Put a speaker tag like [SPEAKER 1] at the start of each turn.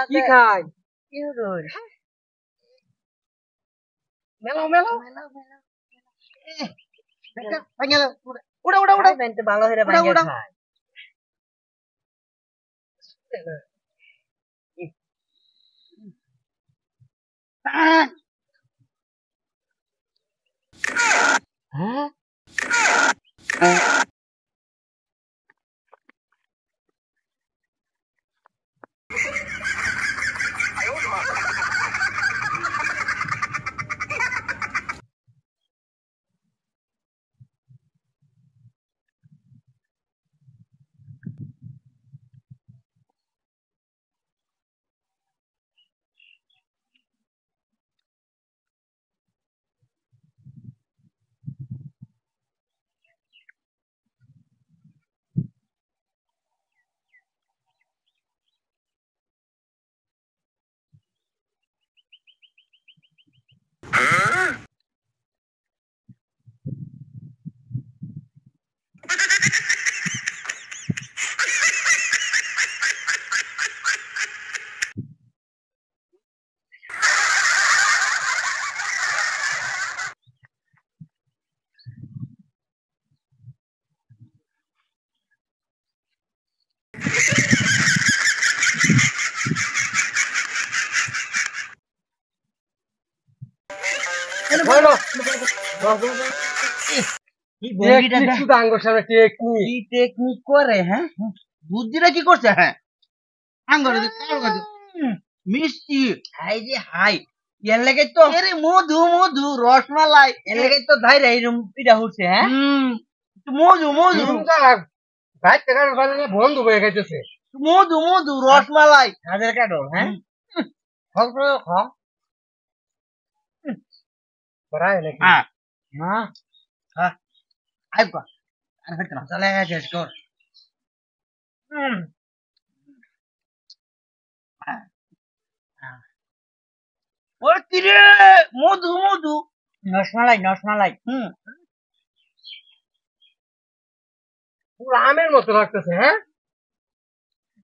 [SPEAKER 1] কি খাই
[SPEAKER 2] মেলাও মেলাও উড়া উড়া উড়া
[SPEAKER 1] ভালো হয়ে
[SPEAKER 2] উড়া
[SPEAKER 1] খায় হ্যাঁ
[SPEAKER 2] টেকনিক করে হ্যাঁ বুদ্ধিটা কি করছে হ্যাঁ আঙ্গুর মিষ্টি হাই যে হাই এর লাগে তো আরে মধু মধু রসমালাই এর লাগে তো ধাইরা এরকম পিঠা হচ্ছে হ্যাঁ মধু মধু
[SPEAKER 1] ভাই টাকার বন্ধ হয়ে গেছে
[SPEAKER 2] মধু মধু রসমালাই
[SPEAKER 1] হাজার কাটল হ্যাঁ করাই নাকি
[SPEAKER 2] হ্যাঁ
[SPEAKER 1] হ্যাঁ
[SPEAKER 2] হ্যাঁ আইবা আর ফেরত না চলে গেছে স্টোর ওরে তিরে মধু মধু
[SPEAKER 1] নসমালাই পুরো আমের মতো লাগতেছে হ্যাঁ